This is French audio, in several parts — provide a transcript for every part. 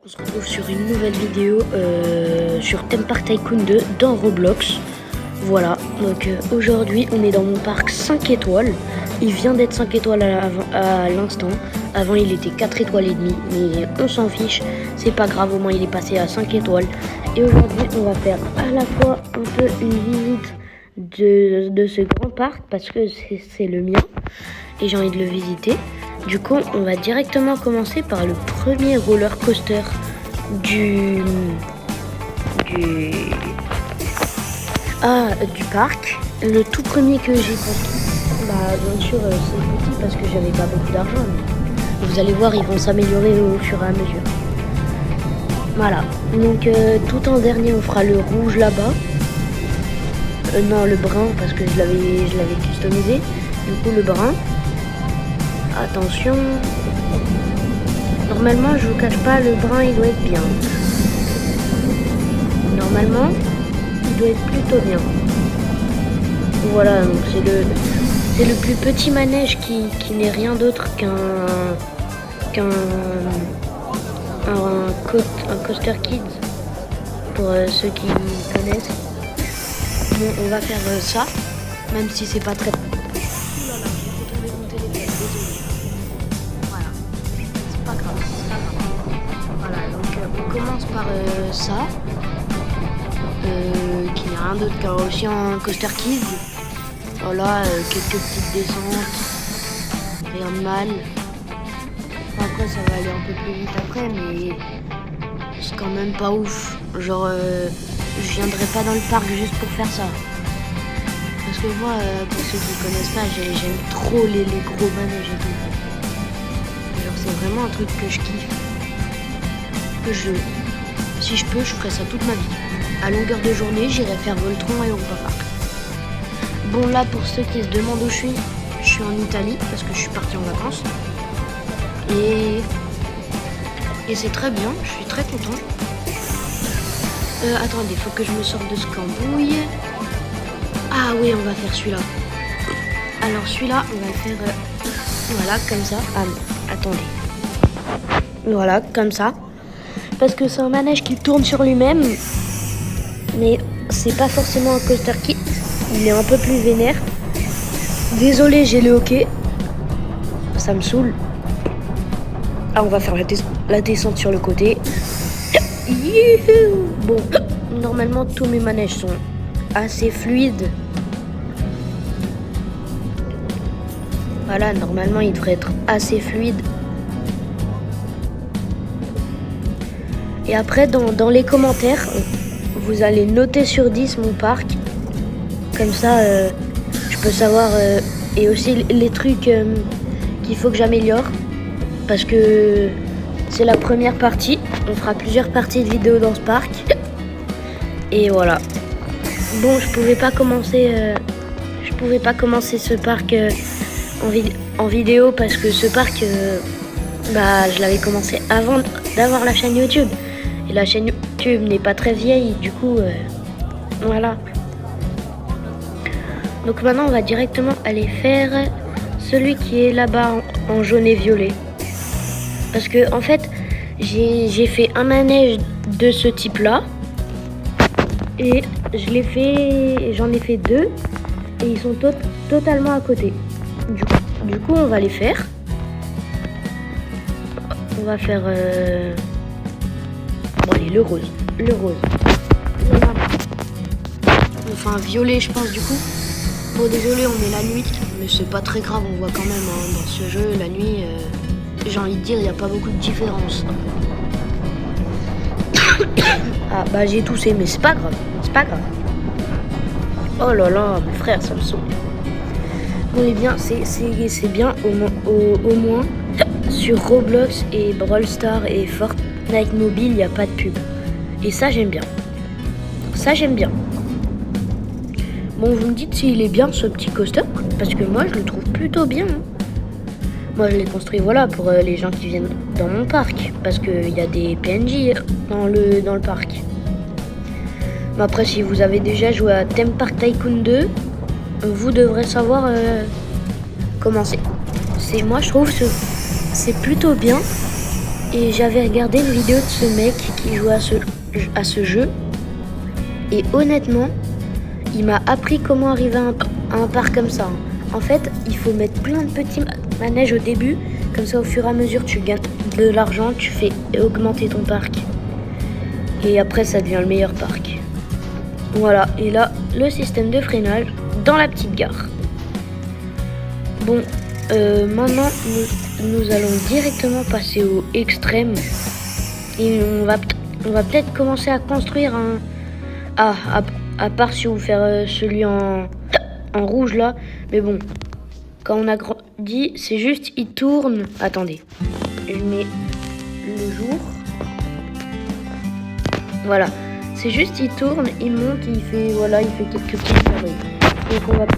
On se retrouve sur une nouvelle vidéo sur Theme Park Tycoon 2 dans Roblox. Voilà, donc aujourd'hui on est dans mon parc 5 étoiles. Il vient d'être 5 étoiles à l'instant. Avant il était 4 étoiles et demie, mais on s'en fiche, c'est pas grave, au moins il est passé à 5 étoiles. Et aujourd'hui on va faire à la fois un peu une visite de ce grand parc parce que c'est le mien et j'ai envie de le visiter. Du coup, on va directement commencer par le premier roller coaster du parc. Le tout premier que j'ai construit. Bah, bien sûr, c'est petit parce que j'avais pas beaucoup d'argent. Mais vous allez voir, ils vont s'améliorer au fur et à mesure. Voilà. Donc, tout en dernier, on fera le rouge là-bas. Non, le brun parce que je l'avais customisé. Du coup, le brun. Attention, normalement je vous cache pas, le brun il doit être bien. Normalement, il doit être plutôt bien. Voilà, donc c'est le plus petit manège qui n'est rien d'autre qu'un coaster kids pour ceux qui connaissent. Bon, on va faire ça, même si c'est pas très. On commence par ça, qui n'est rien d'autre qu'un aussi un coaster kids. Voilà, quelques petites descentes, rien de mal. Après ça va aller un peu plus vite après, mais c'est quand même pas ouf. Genre, je viendrai pas dans le parc juste pour faire ça. Parce que moi, pour ceux qui connaissent pas, j'aime trop les gros manèges et tout. Genre c'est vraiment un truc que je kiffe. Si je peux, je ferai ça toute ma vie. À longueur de journée, j'irai faire Voltron et Europa Park. Bon, là, pour ceux qui se demandent où je suis en Italie parce que je suis partie en vacances. Et c'est très bien, je suis très content. Attendez, faut que je me sorte de ce cambouis. Ah oui, on va faire celui-là. Alors celui-là, on va le faire voilà, comme ça. Ah non, attendez. Voilà, comme ça. Parce que c'est un manège qui tourne sur lui-même. Mais c'est pas forcément un coaster kit. Il est un peu plus vénère. Désolé, j'ai le hockey. Ça me saoule. Ah, on va faire la descente sur le côté. Youhou. Bon, normalement tous mes manèges sont assez fluides. Voilà, normalement il devrait être assez fluide. Et après, dans les commentaires, vous allez noter sur 10 mon parc. Comme ça, je peux savoir. Et aussi les trucs qu'il faut que j'améliore. Parce que c'est la première partie. On fera plusieurs parties de vidéos dans ce parc. Et voilà. Bon, je pouvais pas commencer ce parc en vidéo parce que ce parc, je l'avais commencé avant d'avoir la chaîne YouTube. Et la chaîne YouTube n'est pas très vieille, du coup, voilà. Donc maintenant, on va directement aller faire celui qui est là-bas en jaune et violet. Parce que, en fait, j'ai fait un manège de ce type-là. Et j'en ai fait deux. Et ils sont totalement à côté. Du coup, on va les faire. On va faire... Bon allez, le rose. Voilà. Enfin violet je pense du coup. Bon désolé, on est la nuit, mais c'est pas très grave, on voit quand même hein, dans ce jeu la nuit, j'ai envie de dire il n'y a pas beaucoup de différence. Ah bah j'ai toussé, mais c'est pas grave. Oh là là, mon frère, ça me saoule. Bon et bien c'est bien au moins sur Roblox et Brawl Stars et Fortnite Mobile, il n'y a pas de pub. Et ça, j'aime bien. Bon, vous me dites s'il est bien, ce petit coaster. Parce que moi, je le trouve plutôt bien. Hein. Moi, je l'ai construit, voilà, pour les gens qui viennent dans mon parc. Parce qu'il y a des PNJ dans le parc. Mais après, si vous avez déjà joué à Theme Park Tycoon 2, vous devrez savoir comment c'est. Moi, je trouve c'est plutôt bien. Et j'avais regardé une vidéo de ce mec qui jouait à ce jeu. Et honnêtement, il m'a appris comment arriver à un parc comme ça. En fait, il faut mettre plein de petits manèges au début. Comme ça, au fur et à mesure, tu gagnes de l'argent, tu fais augmenter ton parc. Et après, ça devient le meilleur parc. Voilà, et là, le système de freinage dans la petite gare. Bon, maintenant, nous allons directement passer au extrême. Et on va peut-être commencer à construire un... Ah, à part si vous faire celui en rouge là. Mais bon, quand on a grandi, c'est juste, il tourne. Attendez, je mets le jour. Voilà, c'est juste, il tourne, il monte, il fait, voilà, il fait quelques petites conneries. Donc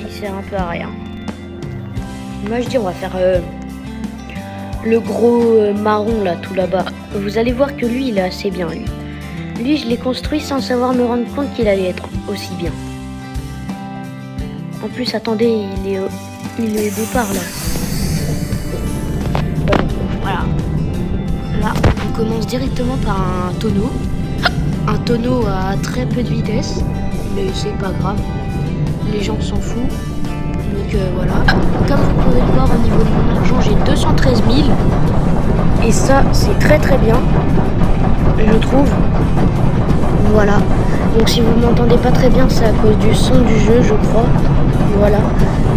il sert un peu à rien. Moi je dis, on va faire le gros marron là, tout là-bas. Vous allez voir que lui, il est assez bien, lui. Lui, je l'ai construit sans savoir me rendre compte qu'il allait être aussi bien. En plus, attendez, il est au départ, là. Voilà. Là, on commence directement par un tonneau. Un tonneau à très peu de vitesse. Mais c'est pas grave. Les gens s'en foutent. Donc voilà. Comme vous pouvez le voir au niveau de mon argent, j'ai 213 000. Et ça, c'est très très bien. Je trouve. Voilà. Donc si vous m'entendez pas très bien, c'est à cause du son du jeu, je crois. Voilà.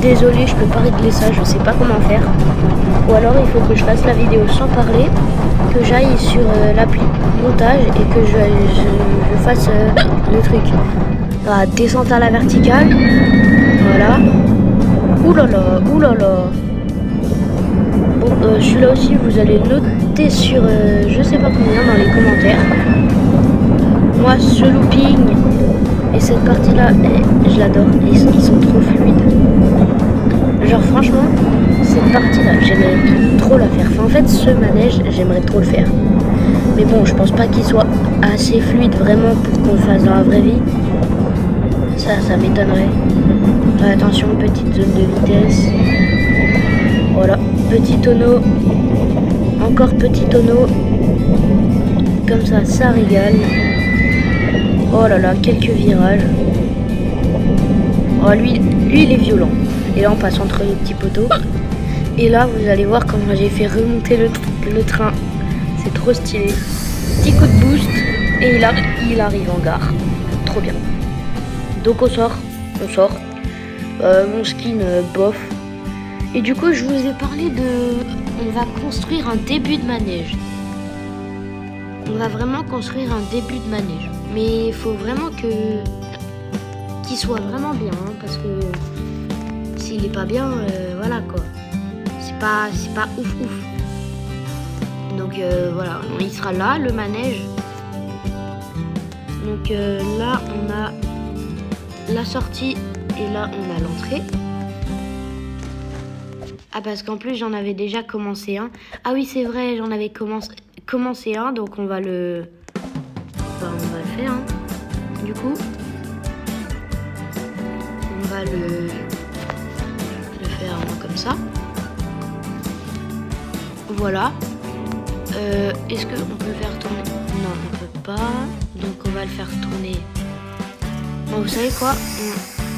Désolé, je peux pas régler ça, je sais pas comment faire. Ou alors il faut que je fasse la vidéo sans parler, que j'aille sur l'appli montage et que je fasse le truc. Voilà, descente à la verticale. Voilà. Oulala, oulala. Bon, celui-là aussi, vous allez noter sur je sais pas combien dans les commentaires. Moi, ce looping et cette partie-là, je l'adore. Ils sont trop fluides. Genre, franchement, cette partie-là, j'aimerais trop la faire. Enfin, en fait, ce manège, j'aimerais trop le faire. Mais bon, je pense pas qu'il soit assez fluide vraiment pour qu'on le fasse dans la vraie vie. Ça m'étonnerait. Attention, petite zone de vitesse. Voilà, petit tonneau. Encore petit tonneau. Comme ça régale. Oh là là, quelques virages. Oh, lui, il est violent. Et là, on passe entre les petits poteaux. Et là, vous allez voir comment j'ai fait remonter le train. C'est trop stylé. Petit coup de boost. Et il arrive en gare. Trop bien. Donc, on sort. Mon skin, bof. Et du coup, je vous ai parlé de... On va construire un début de manège. On va vraiment construire un début de manège. Mais il faut vraiment qu'il soit vraiment bien, hein, parce que s'il est pas bien, voilà quoi. C'est pas ouf. Donc voilà, il sera là, le manège. Donc là, on a la sortie et là, on a l'entrée. Ah, parce qu'en plus, j'en avais déjà commencé un. Ah oui, c'est vrai, j'en avais commencé un, donc on va le faire. Hein. Du coup, on va le faire comme ça. Voilà. Est-ce qu'on peut le faire tourner? Non, on peut pas. Donc on va le faire tourner. Bon, vous savez quoi?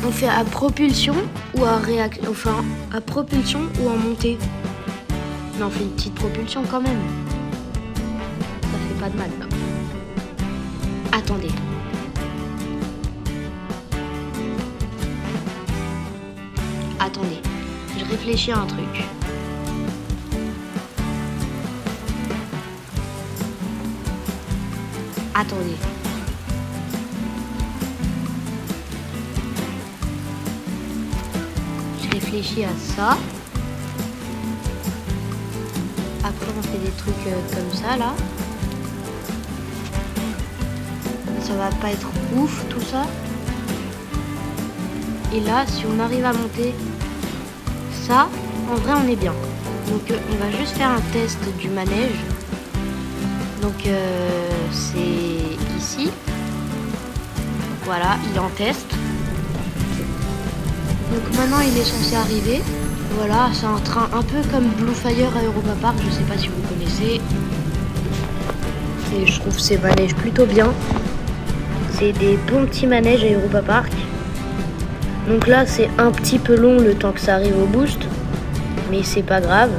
On fait à propulsion ou à réaction, enfin à propulsion ou en montée. Mais on fait une petite propulsion quand même. Ça fait pas de mal. Attendez. Attendez. Je réfléchis à un truc. Attendez. Je réfléchis à ça. Après on fait des trucs comme ça là. Ça va pas être ouf tout ça. Et là si on arrive à monter ça, en vrai on est bien. Donc on va juste faire un test du manège. Donc c'est ici. Voilà, il est en test. Donc maintenant il est censé arriver. Voilà, c'est un train un peu comme Blue Fire à Europa Park, je sais pas si vous connaissez. Et je trouve ces manèges plutôt bien. C'est des bons petits manèges à Europa Park. Donc là, c'est un petit peu long le temps que ça arrive au boost. Mais c'est pas grave.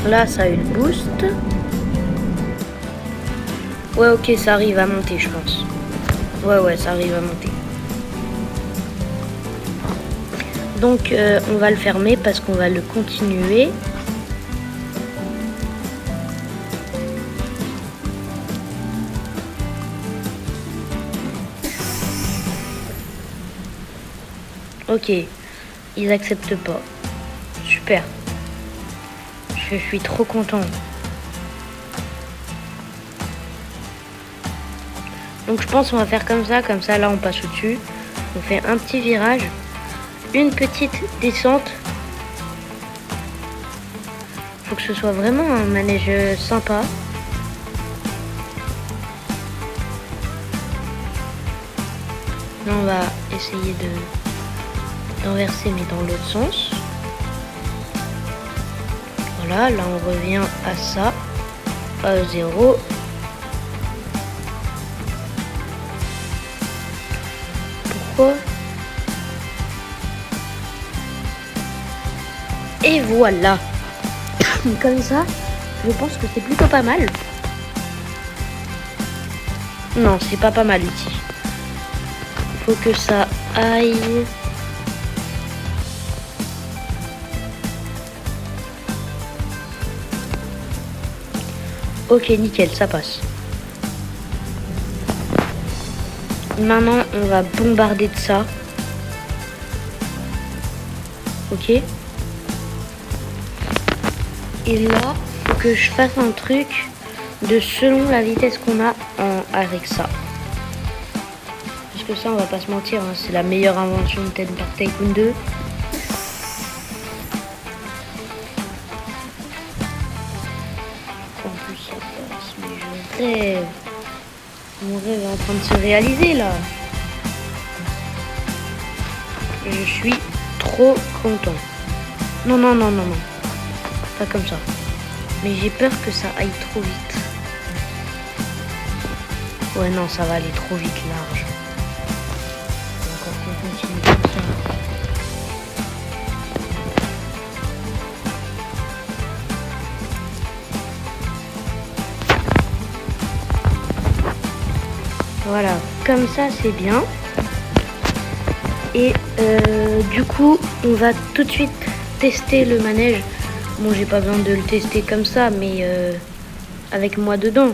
Là, ça a eu le boost. Ouais, ok, ça arrive à monter, je pense. Ouais, ça arrive à monter. Donc, on va le fermer parce qu'on va le continuer. Ok, ils acceptent pas. Super. Je suis trop content. Donc je pense qu'on va faire comme ça là on passe au-dessus. On fait un petit virage, une petite descente. Faut que ce soit vraiment un manège sympa. Là on va essayer d'enverser mais dans l'autre sens. Voilà, là on revient à ça, à 0. Pourquoi? Et voilà. Comme ça, je pense que c'est plutôt pas mal. Non, c'est pas mal ici. Faut que ça aille. Ok, nickel, ça passe. Maintenant, on va bombarder de ça. Ok. Et là, faut que je fasse un truc de selon la vitesse qu'on a avec ça. Parce que ça, on va pas se mentir, hein, c'est la meilleure invention de Theme Park Tycoon 2. En plus, ça passe, mais je rêve. Mon rêve est en train de se réaliser là. Je suis trop content. Non. Pas comme ça. Mais j'ai peur que ça aille trop vite. Ouais, non, ça va aller trop vite large. Encore qu'on continue comme ça. Voilà, comme ça c'est bien. Et du coup, on va tout de suite tester le manège. Bon, j'ai pas besoin de le tester comme ça, mais avec moi dedans.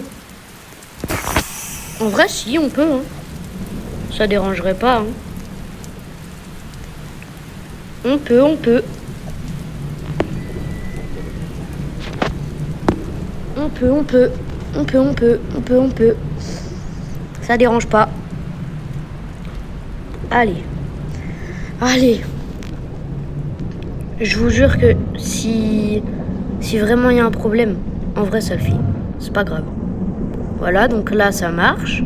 En vrai, si, on peut. Hein. Ça dérangerait pas. Hein. On peut. On peut. Ça dérange pas. Allez. Je vous jure que si vraiment il y a un problème, en vrai ça le fait. C'est pas grave. Voilà, donc là ça marche.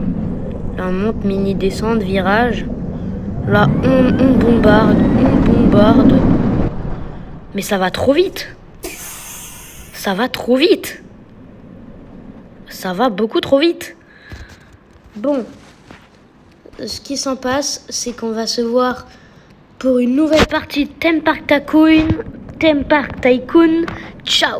Là on monte, mini descente, virage. Là on bombarde. Mais ça va trop vite. Ça va beaucoup trop vite. Bon. Ce qui s'en passe, c'est qu'on va se voir pour une nouvelle partie de Theme Park Tycoon. Ciao!